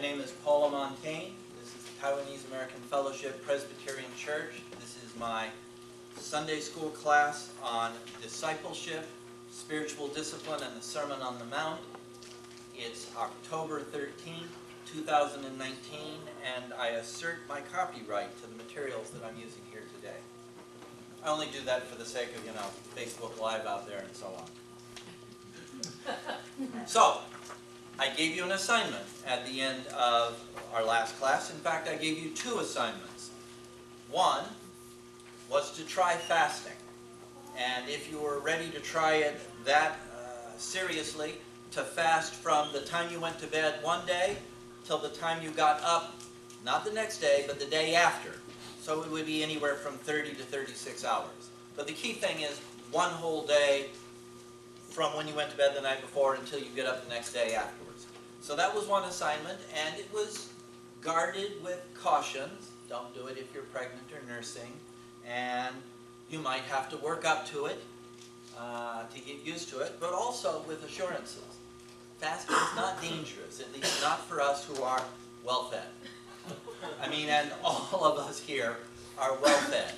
name is Montagne. This is the Taiwanese American Fellowship Presbyterian Church. This is my Sunday school class on discipleship, spiritual discipline, and the Sermon on the Mount. It's October 13, 2019, and I assert my copyright to the materials that I'm using here today. I only do that for the sake of, Facebook Live out there and so on. So, I gave you an assignment at the end of our last class. In fact, I gave you two assignments. One was to try fasting. And if you were ready to try it that seriously, to fast from the time you went to bed one day till the time you got up, not the next day, but the day after. So it would be anywhere from 30 to 36 hours. But the key thing is one whole day from when you went to bed the night before until you get up the next day afterwards. So that was one assignment, and it was guarded with cautions. Don't do it if you're pregnant or nursing, and you might have to work up to it to get used to it, but also with assurances. Fasting is not dangerous, at least not for us who are well-fed. I mean, and all of us here are well-fed.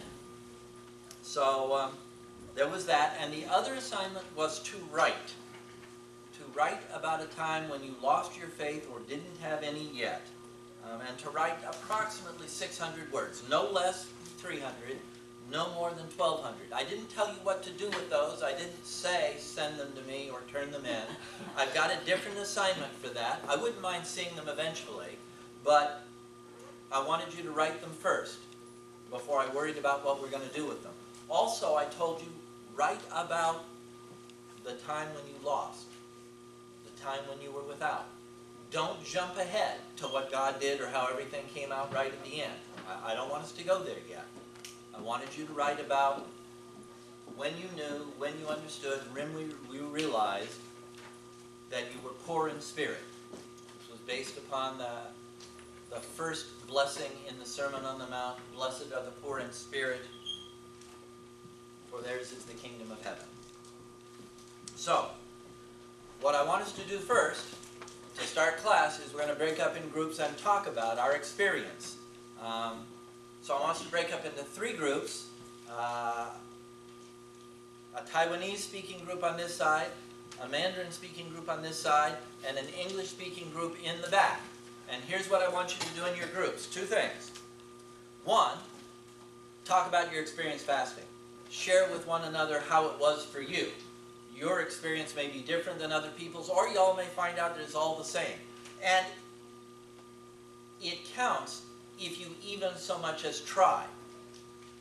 So there was that, and the other assignment was to write. To write about a time when you lost your faith or didn't have any yet. And to write approximately 600 words, no less 300, no more than 1,200. I didn't tell you what to do with those. I didn't say send them to me or turn them in. I've got a different assignment for that. I wouldn't mind seeing them eventually, but I wanted you to write them first before I worried about what we're going to do with them. Also, I told you, write about the time when you lost, the time when you were without. Don't jump ahead to what God did or how everything came out right at the end. I don't want us to go there yet. I wanted you to write about when you knew, when you understood, when you realized that you were poor in spirit. This was based upon the first blessing in the Sermon on the Mount. Blessed are the poor in spirit, for theirs is the kingdom of heaven. So, what I want us to do first, to start class, is we're going to break up in groups and talk about our experience. So I want us to break up into three groups. A Taiwanese speaking group on this side, a Mandarin speaking group on this side, and an English speaking group in the back. And here's what I want you to do in your groups. Two things. One, talk about your experience fasting. Share with one another how it was for you. Your experience may be different than other people's, or y'all may find out that it's all the same. And it counts if you even so much as try.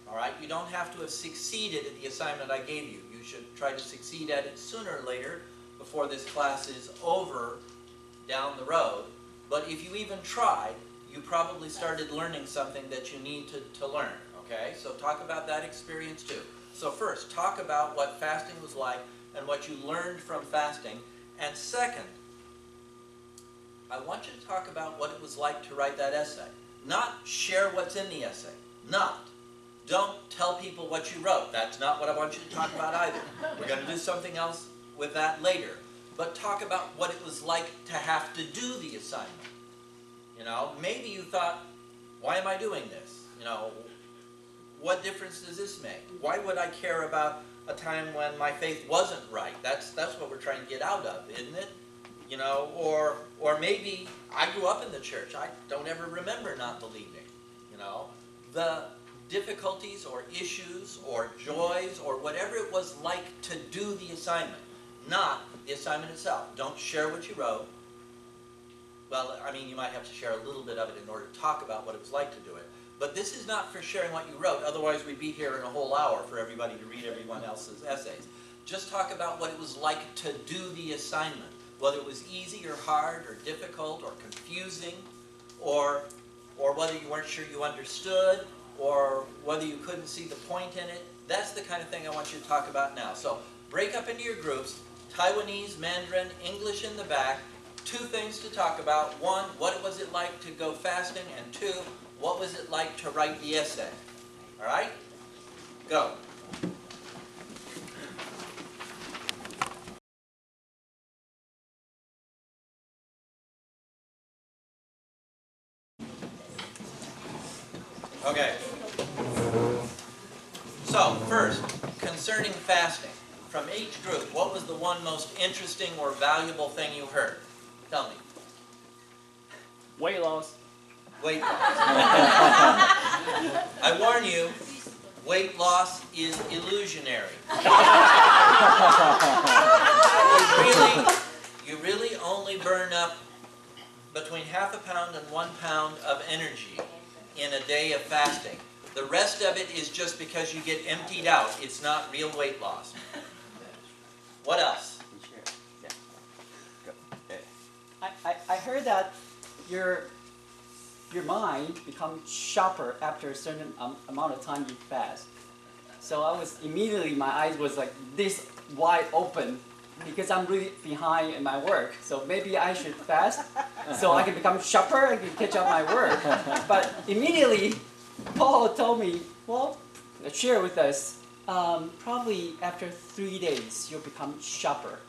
All right? You don't have to have succeeded at the assignment I gave you. You should try to succeed at it sooner or later before this class is over down the road. But if you even tried, you probably started learning something that you need to learn. Okay? So talk about that experience too. So first, talk about what fasting was like and what you learned from fasting. And second, I want you to talk about what it was like to write that essay. Not share what's in the essay. Don't tell people what you wrote. That's not what I want you to talk about either. We're going to do something else with that later. But talk about what it was like to have to do the assignment. Maybe you thought, why am I doing this? What difference does this make? Why would I care about a time when my faith wasn't right? That's what we're trying to get out of, isn't it? Or maybe I grew up in the church. I don't ever remember not believing. The difficulties or issues or joys or whatever it was like to do the assignment, not the assignment itself. Don't share what you wrote. Well, I mean, you might have to share a little bit of it in order to talk about what it was like to do it. But this is not for sharing what you wrote. Otherwise, we'd be here in a whole hour for everybody to read everyone else's essays. Just talk about what it was like to do the assignment. Whether it was easy or hard or difficult or confusing, or whether you weren't sure you understood, or whether you couldn't see the point in it. That's the kind of thing I want you to talk about now. So break up into your groups, Taiwanese, Mandarin, English in the back. Two things to talk about. One, what was it like to go fasting? And two, what was it like to write the essay? All right? Go. Okay. So, first, concerning fasting, from each group, what was the one most interesting or valuable thing you heard? Tell me. Weight loss. Weight loss. I warn you, weight loss is illusionary. You really only burn up between ½ pound and 1 pound of energy in a day of fasting. The rest of it is just because you get emptied out. It's not real weight loss. What else? I heard that your mind becomes sharper after a certain amount of time you fast. So I was immediately, my eyes was like this wide open because I'm really behind in my work. So maybe I should fast so I can become sharper, I can catch up my work. But immediately, Paul told me, well, share with us, probably after 3 days, you'll become sharper.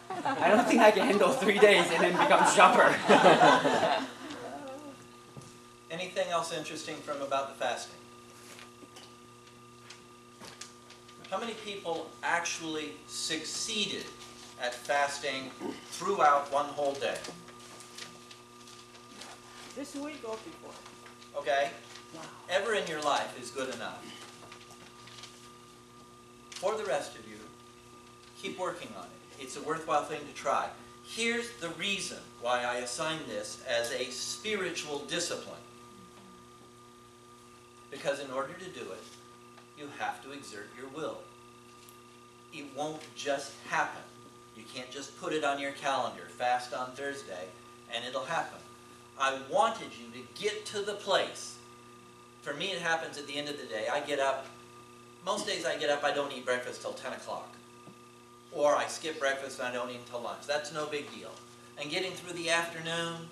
I don't think I can handle 3 days and then become sharper. Anything else interesting from about the fasting? How many people actually succeeded at fasting throughout one whole day? This week or before? Okay? Wow. Ever in your life is good enough. For the rest of you, keep working on it. It's a worthwhile thing to try. Here's the reason why I assign this as a spiritual discipline. Because in order to do it, you have to exert your will. It won't just happen. You can't just put it on your calendar, fast on Thursday, and it'll happen. I wanted you to get to the place. For me, it happens at the end of the day. I get up, most days I get up, I don't eat breakfast till 10 o'clock. Or I skip breakfast and I don't eat until lunch. That's no big deal. And getting through the afternoon,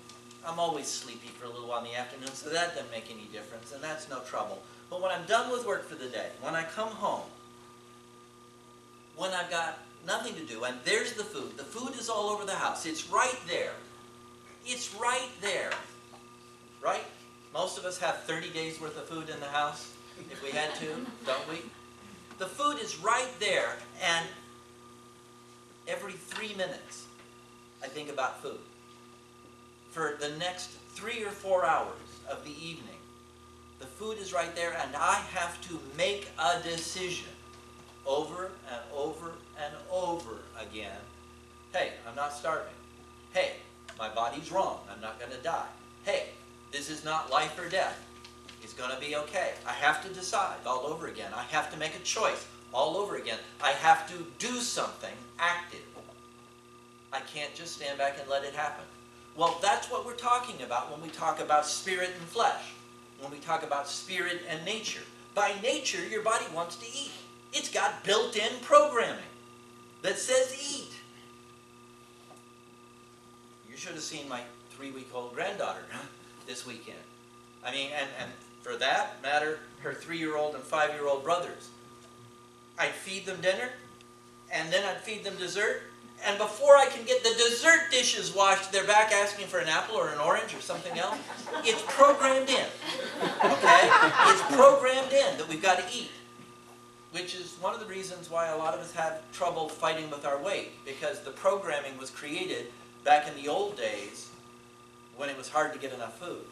I'm always sleepy for a little while in the afternoon, so that doesn't make any difference, and that's no trouble. But when I'm done with work for the day, when I come home, when I've got nothing to do, and there's the food is all over the house. It's right there. It's right there. Right? Most of us have 30 days worth of food in the house, if we had to, don't we? The food is right there, and every 3 minutes, I think about food. For the next 3 or 4 hours of the evening, the food is right there, and I have to make a decision over and over and over again. Hey, I'm not starving. Hey, my body's wrong. I'm not going to die. Hey, this is not life or death. It's going to be okay. I have to decide all over again. I have to make a choice all over again. I have to do something active. I can't just stand back and let it happen. Well, that's what we're talking about when we talk about spirit and flesh, when we talk about spirit and nature. By nature, your body wants to eat. It's got built-in programming that says eat. You should have seen my 3-week-old granddaughter this weekend. I mean, and for that matter, her 3-year-old and 5-year-old brothers. I'd feed them dinner, and then I'd feed them dessert, and before I can get the dessert dishes washed, they're back asking for an apple or an orange or something else. It's programmed in, okay? It's programmed in that we've got to eat, which is one of the reasons why a lot of us have trouble fighting with our weight, because the programming was created back in the old days when it was hard to get enough food.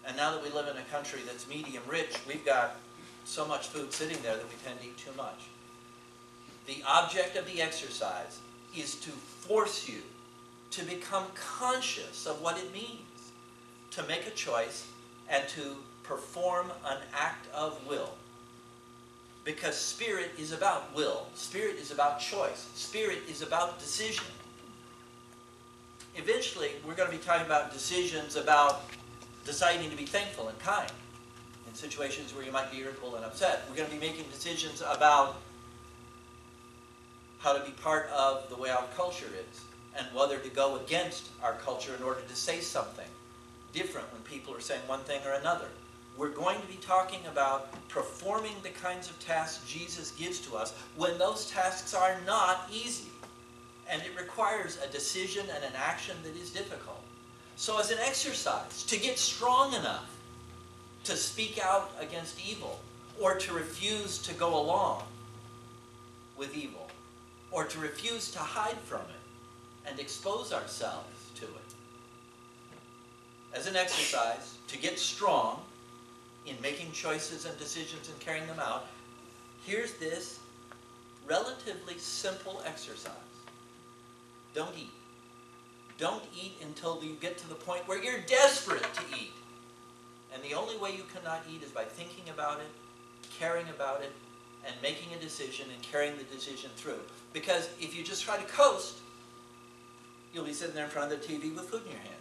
And now that we live in a country that's medium rich, we've got so much food sitting there that we tend to eat too much. The object of the exercise is to force you to become conscious of what it means to make a choice and to perform an act of will. Because spirit is about will. Spirit is about choice. Spirit is about decision. Eventually, we're going to be talking about decisions about deciding to be thankful and kind in situations where you might be irritable and upset. We're going to be making decisions about how to be part of the way our culture is and whether to go against our culture in order to say something different when people are saying one thing or another. We're going to be talking about performing the kinds of tasks Jesus gives to us when those tasks are not easy. And it requires a decision and an action that is difficult. So as an exercise, to get strong enough to speak out against evil, or to refuse to go along with evil, or to refuse to hide from it and expose ourselves to it. As an exercise to get strong in making choices and decisions and carrying them out, here's this relatively simple exercise. Don't eat. Don't eat until you get to the point where you're desperate to eat. And the only way you cannot eat is by thinking about it, caring about it, and making a decision and carrying the decision through. Because if you just try to coast, you'll be sitting there in front of the TV with food in your hands.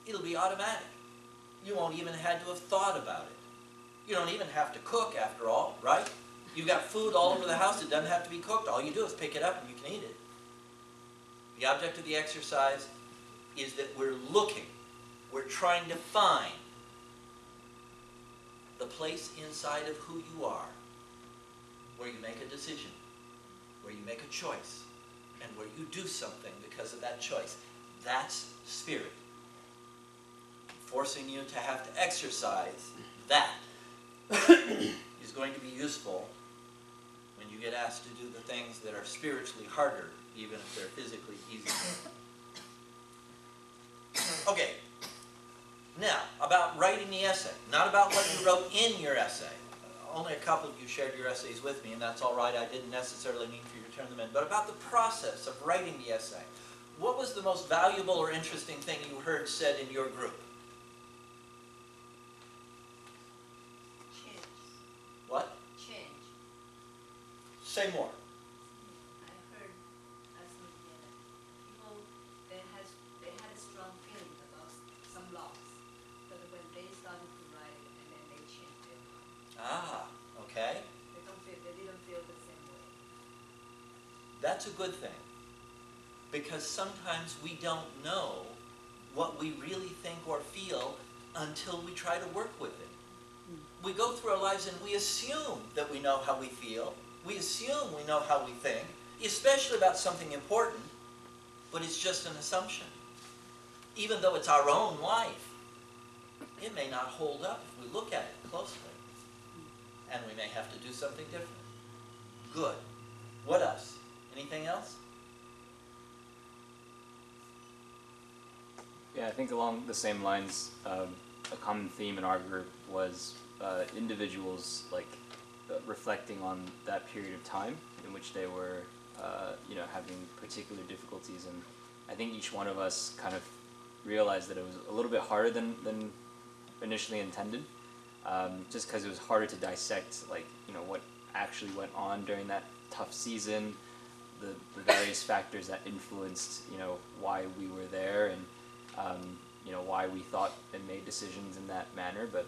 It'll be automatic. You won't even have to have thought about it. You don't even have to cook after all, right? You've got food all over the house. It doesn't have to be cooked. All you do is pick it up and you can eat it. The object of the exercise is that we're looking. We're trying to find the place inside of who you are where you make a decision, where you make a choice, and where you do something because of that choice. That's spirit. Forcing you to have to exercise that is going to be useful when you get asked to do the things that are spiritually harder, even if they're physically easier. Okay, now about writing the essay. Not about what you wrote in your essay. Only a couple of you shared your essays with me, and that's all right. I didn't necessarily mean for you to turn them in. But about the process of writing the essay. What was the most valuable or interesting thing you heard said in your group? Change. What? Change. Say more. I heard people they had a strong feeling about some loss, but when they started to write and then they changed their mind. Ah, okay. They didn't feel the same way. That's a good thing. Because sometimes we don't know what we really think or feel until we try to work with it. We go through our lives and we assume that we know how we feel. We assume we know how we think, especially about something important, but it's just an assumption. Even though it's our own life, it may not hold up if we look at it closely. And we may have to do something different. Good. What else? Anything else? Yeah, I think along the same lines, a common theme in our group was individuals reflecting on that period of time in which they were, having particular difficulties, and I think each one of us kind of realized that it was a little bit harder than initially intended, just because it was harder to dissect, what actually went on during that tough season, the various factors that influenced, why we were there, and why we thought and made decisions in that manner. But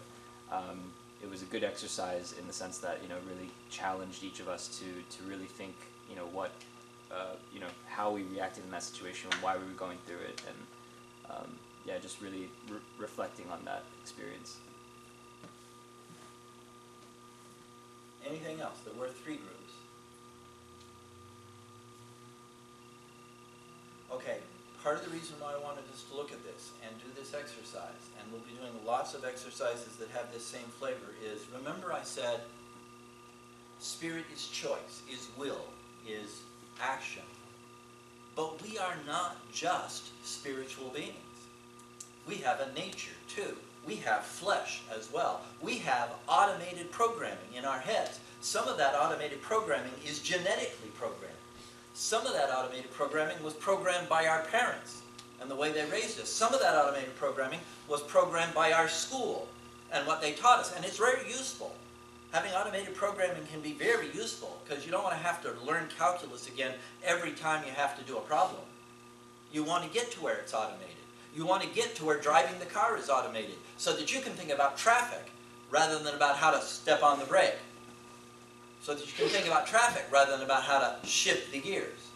it was a good exercise in the sense that really challenged each of us to really think what how we reacted in that situation, why we were going through it, and just really reflecting on that experience. Anything else? There were 3 groups. Okay, part of the reason why I wanted us to look at this and do this exercise, and we'll be doing lots of exercises that have this same flavor, is remember I said spirit is choice, is will, is action. But we are not just spiritual beings. We have a nature too. We have flesh as well. We have automated programming in our heads. Some of that automated programming is genetically programmed. Some of that automated programming was programmed by our parents and the way they raised us. Some of that automated programming was programmed by our school and what they taught us. And it's very useful. Having automated programming can be very useful because you don't want to have to learn calculus again every time you have to do a problem. You want to get to where it's automated. You want to get to where driving the car is automated so that you can think about traffic rather than about how to step on the brake. So that you can think about traffic rather than about how to shift the gears.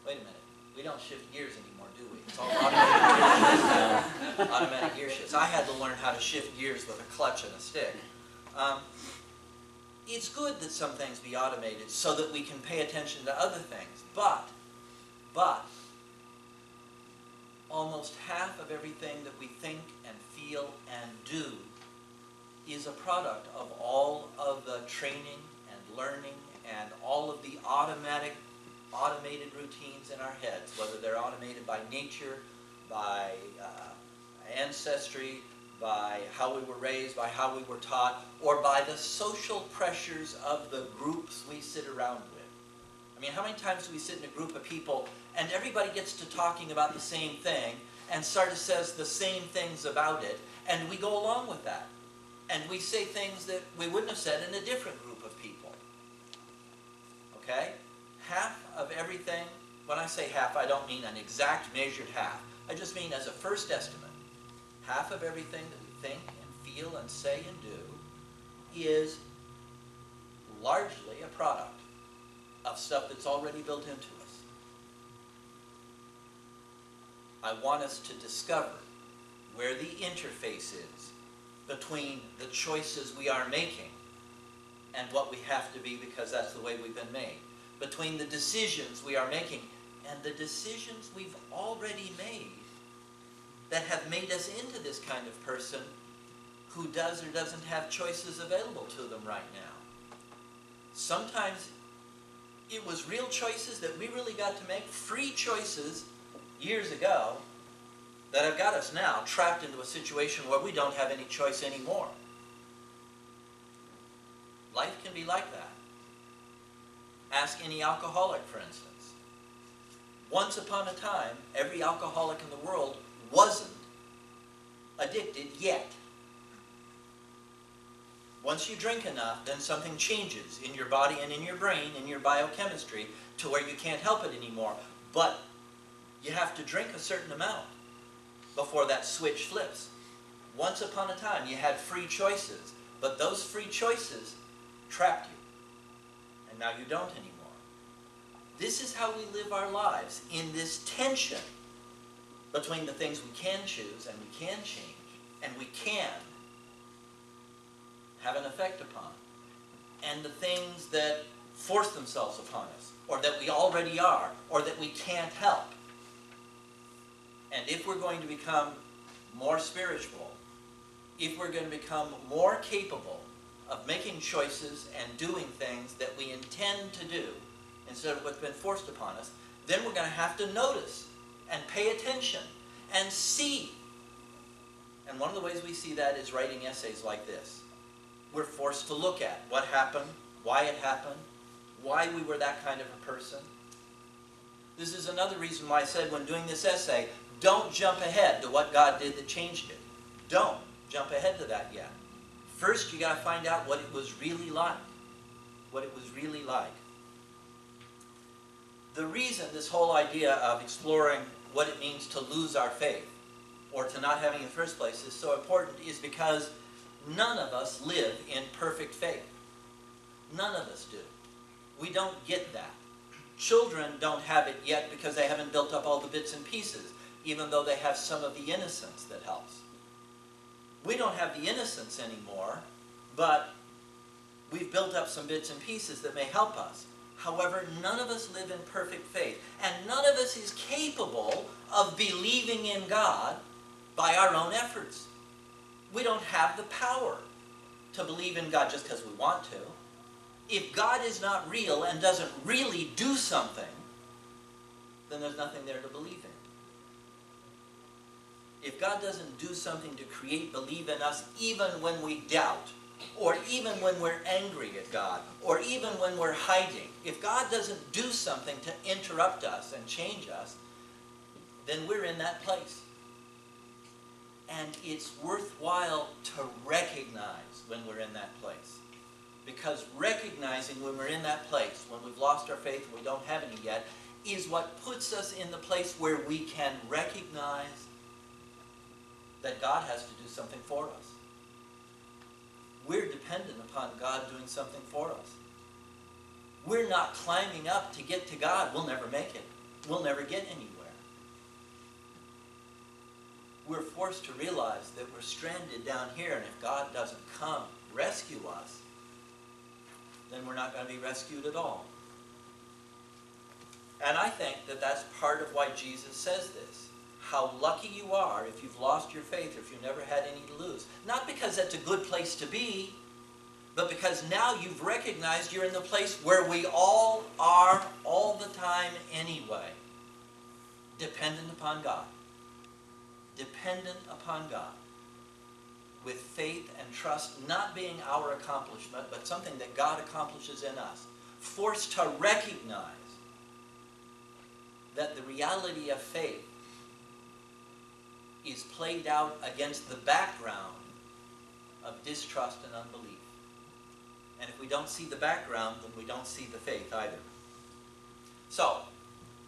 Wait a minute. We don't shift gears anymore, do we? It's all automatic gear shifts. Automatic gear shifts. I had to learn how to shift gears with a clutch and a stick. It's good that some things be automated so that we can pay attention to other things. But almost half of everything that we think and feel and do is a product of all of the training and learning and all of the automated routines in our heads, whether they're automated by nature, by ancestry, by how we were raised, by how we were taught, or by the social pressures of the groups we sit around with. I mean, how many times do we sit in a group of people and everybody gets to talking about the same thing and sort of says the same things about it, and we go along with that. And we say things that we wouldn't have said in a different group of people. Okay? Half of everything, when I say half, I don't mean an exact measured half. I just mean as a first estimate. Half of everything that we think and feel and say and do is largely a product of stuff that's already built into us. I want us to discover where the interface is between the choices we are making and what we have to be because that's the way we've been made. Between the decisions we are making and the decisions we've already made that have made us into this kind of person who does or doesn't have choices available to them right now. Sometimes it was real choices that we really got to make, free choices years ago, that have got us now trapped into a situation where we don't have any choice anymore. Life can be like that. Ask any alcoholic, for instance. Once upon a time, every alcoholic in the world wasn't addicted yet. Once you drink enough, then something changes in your body and in your brain, in your biochemistry, to where you can't help it anymore. But you have to drink a certain amount before that switch flips. Once upon a time, you had free choices, but those free choices trapped you. And now you don't anymore. This is how we live our lives, in this tension between the things we can choose and we can change and we can have an effect upon, and the things that force themselves upon us, or that we already are, or that we can't help. And if we're going to become more spiritual, if we're going to become more capable of making choices and doing things that we intend to do instead of what's been forced upon us, then we're going to have to notice and pay attention and see. And one of the ways we see that is writing essays like this. We're forced to look at what happened, why it happened, why we were that kind of a person. This is another reason why I said when doing this essay, don't jump ahead to what God did that changed it. Don't jump ahead to that yet. First, you got to find out what it was really like. What it was really like. The reason this whole idea of exploring what it means to lose our faith, or to not having it in the first place, is so important is because none of us live in perfect faith. None of us do. We don't get that. Children don't have it yet because they haven't built up all the bits and pieces, even though they have some of the innocence that helps. We don't have the innocence anymore, but we've built up some bits and pieces that may help us. However, none of us live in perfect faith, and none of us is capable of believing in God by our own efforts. We don't have the power to believe in God just because we want to. If God is not real and doesn't really do something, then there's nothing there to believe in. If God doesn't do something to create belief in us, even when we doubt, or even when we're angry at God, or even when we're hiding, if God doesn't do something to interrupt us and change us, then we're in that place. And it's worthwhile to recognize when we're in that place. Because recognizing when we're in that place, when we've lost our faith and we don't have any yet, is what puts us in the place where we can recognize that God has to do something for us. We're dependent upon God doing something for us. We're not climbing up to get to God. We'll never make it. We'll never get anywhere. We're forced to realize that we're stranded down here, and if God doesn't come rescue us, then we're not going to be rescued at all. And I think that that's part of why Jesus says this. how lucky you are if you've lost your faith or if you've never had any to lose. Not because that's a good place to be, but because now you've recognized you're in the place where we all are all the time anyway. Dependent upon God. Dependent upon God. With faith and trust not being our accomplishment, but something that God accomplishes in us. Forced to recognize that the reality of faith is played out against the background of distrust and unbelief. And if we don't see the background, then we don't see the faith either. So,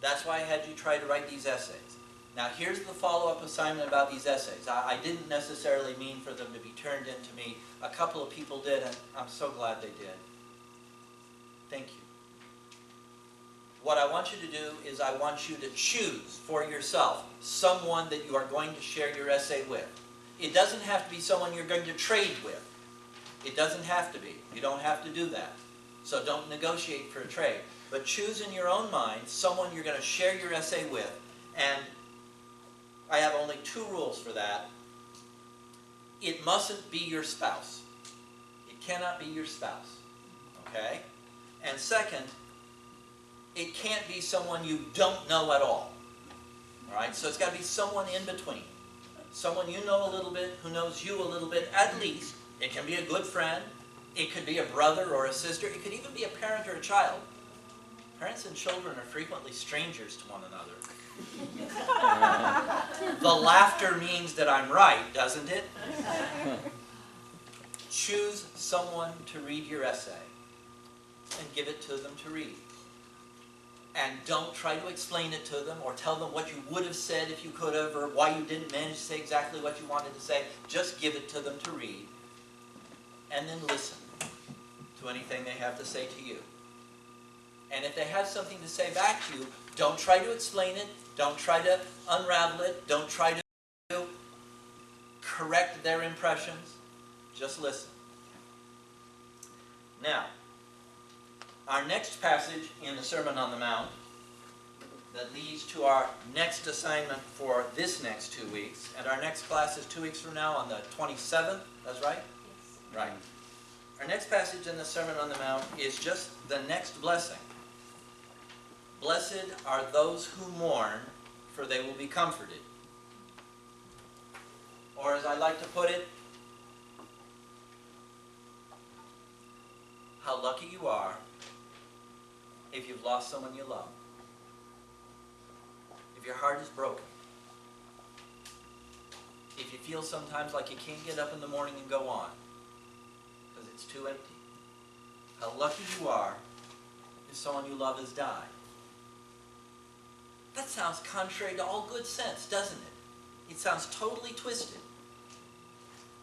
that's why I had you try to write these essays. Now here's the follow-up assignment about these essays. I didn't necessarily mean for them to be turned into me. A couple of people did, and I'm so glad they did. Thank you. What I want you to do is I want you to choose for yourself someone that you are going to share your essay with. It doesn't have to be someone you're going to trade with. It doesn't have to be. You don't have to do that. So don't negotiate for a trade. But choose in your own mind someone you're going to share your essay with. And I have only 2 rules for that. It mustn't be your spouse. It cannot be your spouse. Okay? And second, it can't be someone you don't know at all. Alright? So it's got to be someone in between. Someone you know a little bit, who knows you a little bit, at least. It can be a good friend. It could be a brother or a sister. It could even be a parent or a child. Parents and children are frequently strangers to one another. The laughter means that I'm right, doesn't it? Choose someone to read your essay and give it to them to read. And don't try to explain it to them or tell them what you would have said if you could have or why you didn't manage to say exactly what you wanted to say. Just give it to them to read. And then listen to anything they have to say to you. And if they have something to say back to you, don't try to explain it. Don't try to unravel it. Don't try to correct their impressions. Just listen. Now, our next passage in the Sermon on the Mount that leads to our next assignment for this next 2 weeks, and our next class is 2 weeks from now on the 27th, that's right? Yes. Right. Our next passage in the Sermon on the Mount is just the next blessing. Blessed are those who mourn, for they will be comforted. Or as I like to put it, how lucky you are if you've lost someone you love. If your heart is broken. If you feel sometimes like you can't get up in the morning and go on because it's too empty. How lucky you are if someone you love has died. That sounds contrary to all good sense, doesn't it? It sounds totally twisted.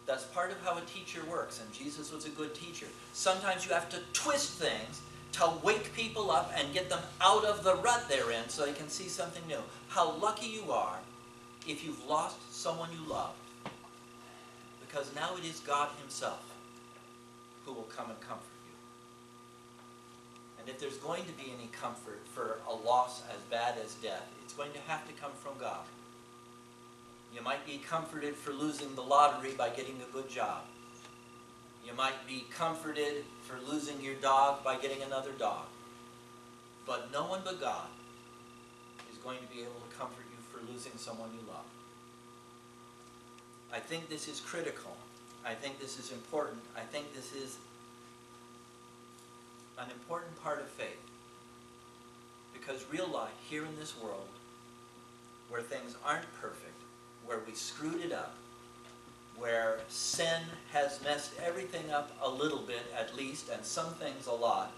That's part of how a teacher works, and Jesus was a good teacher. Sometimes you have to twist things to wake people up and get them out of the rut they're in so they can see something new. How lucky you are if you've lost someone you loved. Because now it is God Himself who will come and comfort you. And if there's going to be any comfort for a loss as bad as death, it's going to have to come from God. You might be comforted for losing the lottery by getting a good job. You might be comforted for losing your dog by getting another dog. But no one but God is going to be able to comfort you for losing someone you love. I think this is critical. I think this is important. I think this is an important part of faith. Because real life, here in this world, where things aren't perfect, where we screwed it up, where sin has messed everything up a little bit at least, and some things a lot,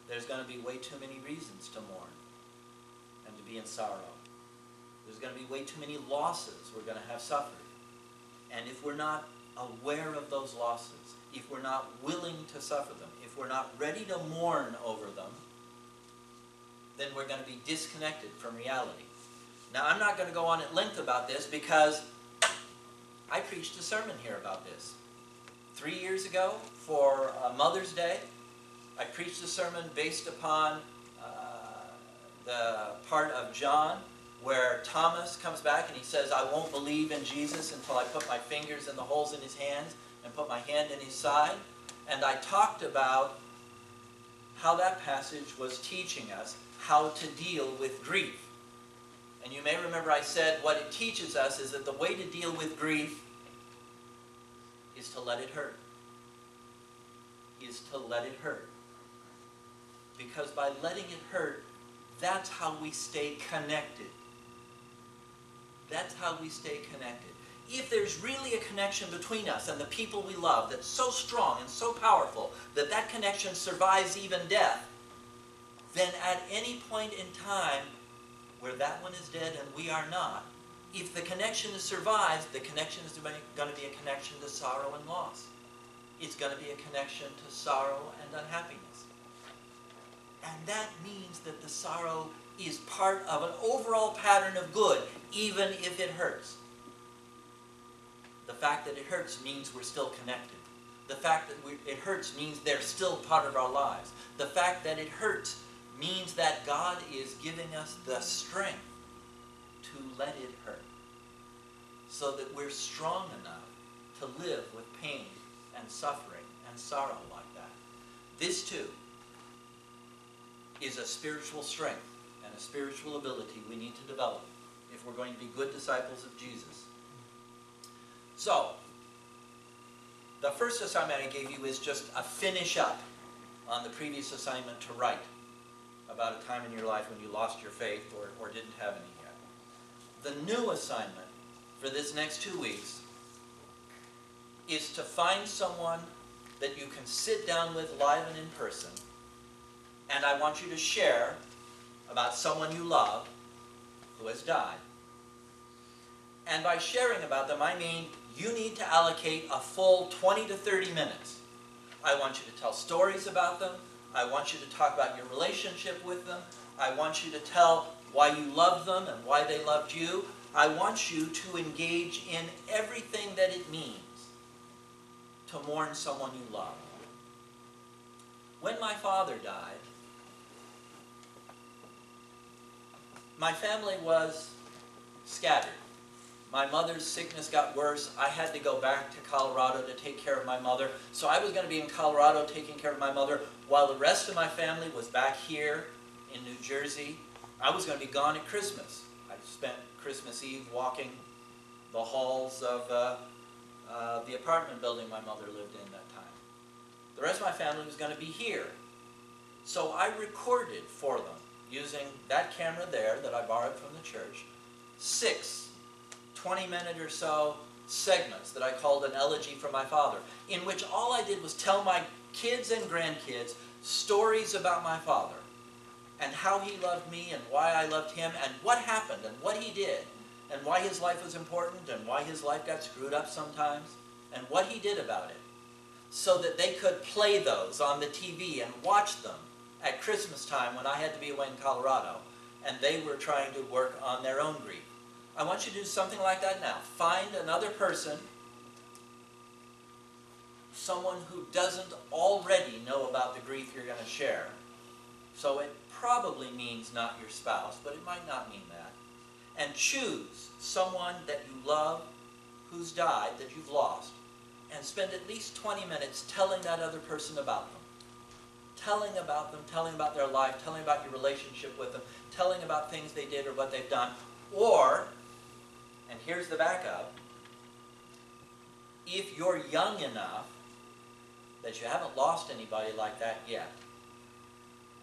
there's going to be way too many reasons to mourn and to be in sorrow. There's going to be way too many losses we're going to have suffered. And if we're not aware of those losses, if we're not willing to suffer them, if we're not ready to mourn over them, then we're going to be disconnected from reality. Now, I'm not going to go on at length about this because I preached a sermon here about this. 3 years ago, for Mother's Day, I preached a sermon based upon the part of John where Thomas comes back and he says, I won't believe in Jesus until I put my fingers in the holes in his hands and put my hand in his side. And I talked about how that passage was teaching us how to deal with grief. And you may remember I said what it teaches us is that the way to deal with grief is to let it hurt. Is to let it hurt. Because by letting it hurt, that's how we stay connected. That's how we stay connected. If there's really a connection between us and the people we love that's so strong and so powerful that that connection survives even death, then at any point in time where that one is dead and we are not, if the connection survives, the connection is going to be a connection to sorrow and loss. It's going to be a connection to sorrow and unhappiness. And that means that the sorrow is part of an overall pattern of good, even if it hurts. The fact that it hurts means we're still connected. The fact that it hurts means they're still part of our lives. The fact that it hurts means that God is giving us the strength to let it hurt, so that we're strong enough to live with pain and suffering and sorrow like that. This too is a spiritual strength and a spiritual ability we need to develop if we're going to be good disciples of Jesus. So, the first assignment I gave you is just a finish up on the previous assignment to write about a time in your life when you lost your faith or didn't have any yet. The new assignment for this next 2 weeks is to find someone that you can sit down with live and in person, and I want you to share about someone you love who has died. And by sharing about them, I mean you need to allocate a full 20 to 30 minutes. I want you to tell stories about them. I want you to talk about your relationship with them. I want you to tell why you loved them and why they loved you. I want you to engage in everything that it means to mourn someone you love. When my father died, my family was scattered. My mother's sickness got worse. I had to go back to Colorado to take care of my mother. So I was going to be in Colorado taking care of my mother while the rest of my family was back here in New Jersey. I was going to be gone at Christmas. I spent Christmas Eve walking the halls of the apartment building my mother lived in that time. The rest of my family was going to be here. So I recorded for them, using that camera there that I borrowed from the church, 6 20-minute or so segments that I called an elegy for my father, in which all I did was tell my kids and grandkids stories about my father and how he loved me and why I loved him and what happened and what he did and why his life was important and why his life got screwed up sometimes and what he did about it, so that they could play those on the TV and watch them at Christmas time when I had to be away in Colorado and they were trying to work on their own grief. I want you to do something like that now. Find another person, someone who doesn't already know about the grief you're going to share. So it probably means not your spouse, but it might not mean that. And choose someone that you love who's died, that you've lost, and spend at least 20 minutes telling that other person about them. Telling about them, telling about their life, telling about your relationship with them, telling about things they did or what they've done. Or, and here's the backup, if you're young enough that you haven't lost anybody like that yet.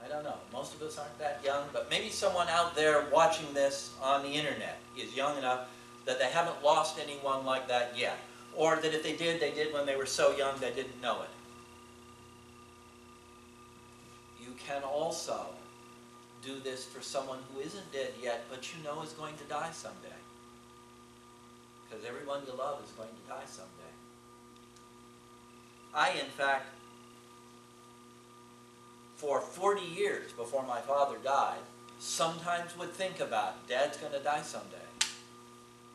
I don't know, most of us aren't that young, but maybe someone out there watching this on the internet is young enough that they haven't lost anyone like that yet. Or that if they did when they were so young they didn't know it. You can also do this for someone who isn't dead yet, but you know is going to die someday. Because everyone you love is going to die someday. I, in fact, for 40 years before my father died, sometimes would think about, Dad's going to die someday.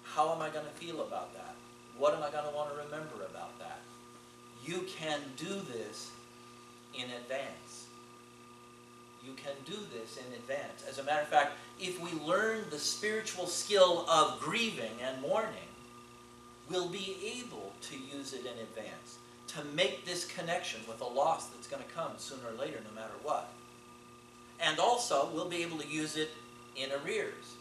How am I going to feel about that? What am I going to want to remember about that? You can do this in advance. you can do this in advance. As a matter of fact, if we learn the spiritual skill of grieving and mourning, we'll be able to use it in advance to make this connection with a loss that's going to come sooner or later, no matter what. And also, we'll be able to use it in arrears.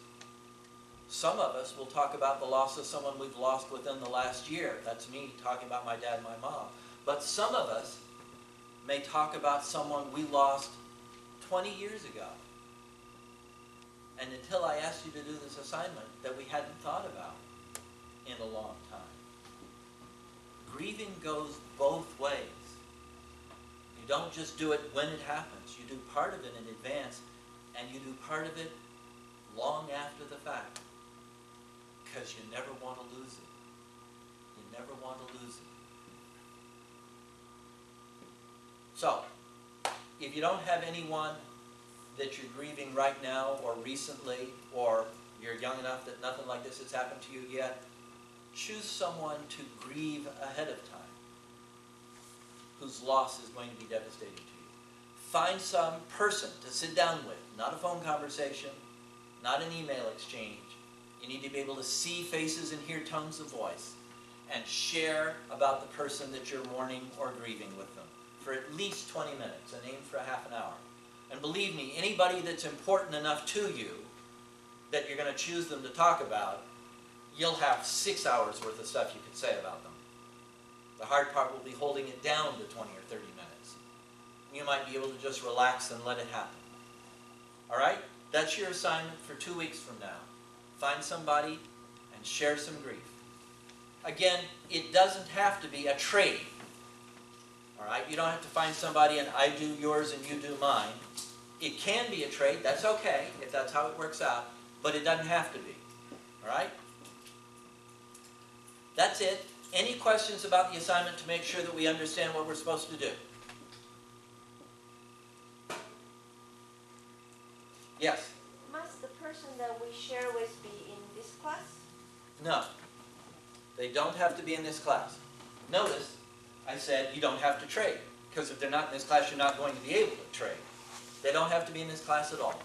Some of us will talk about the loss of someone we've lost within the last year. That's me talking about my dad and my mom. But some of us may talk about someone we lost 20 years ago. And until I asked you to do this assignment that we hadn't thought about in a long time. Grieving goes both ways. You don't just do it when it happens. You do part of it in advance, and you do part of it long after the fact. Because you never want to lose it. You never want to lose it. So, if you don't have anyone that you're grieving right now or recently, or you're young enough that nothing like this has happened to you yet, choose someone to grieve ahead of time whose loss is going to be devastating to you. Find some person to sit down with, not a phone conversation, not an email exchange. You need to be able to see faces and hear tones of voice and share about the person that you're mourning or grieving with them for at least 20 minutes and aim for a half an hour. And believe me, anybody that's important enough to you that you're going to choose them to talk about, you'll have 6 hours worth of stuff you could say about them. The hard part will be holding it down to 20 or 30 minutes. You might be able to just relax and let it happen. All right? That's your assignment for 2 weeks from now. Find somebody and share some grief. Again, it doesn't have to be a trade. All right? You don't have to find somebody and I do yours and you do mine. It can be a trade. That's okay if that's how it works out. But it doesn't have to be. All right? That's it. Any questions about the assignment to make sure that we understand what we're supposed to do? Yes? Must the person that we share with be in this class? No. They don't have to be in this class. Notice, I said you don't have to trade. Because if they're not in this class, you're not going to be able to trade. They don't have to be in this class at all.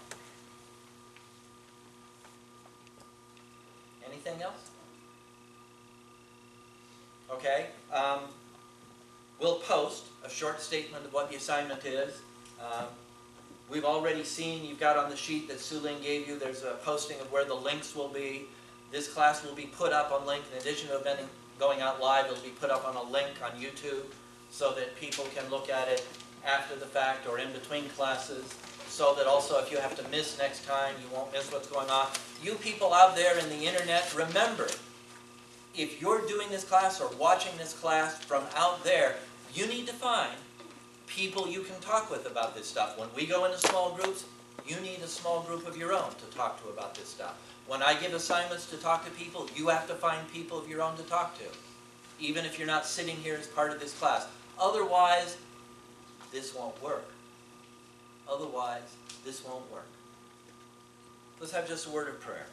Anything else? Okay. We'll post a short statement of what the assignment is. We've already seen, you've got on the sheet that Sue Lin gave you, there's a posting of where the links will be. This class will be put up on link. In addition to it going out live, it'll be put up on a link on YouTube so that people can look at it after the fact or in between classes, so that also if you have to miss next time, you won't miss what's going on. You people out there in the internet, remember, if you're doing this class or watching this class from out there, you need to find people you can talk with about this stuff. When we go into small groups, you need a small group of your own to talk to about this stuff. When I give assignments to talk to people, you have to find people of your own to talk to, even if you're not sitting here as part of this class. Otherwise, this won't work. Otherwise, this won't work. Let's have just a word of prayer.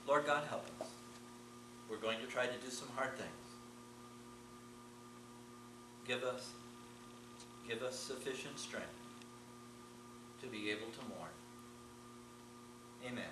Lord God, help us. We're going to try to do some hard things. Give us sufficient strength to be able to mourn. Amen.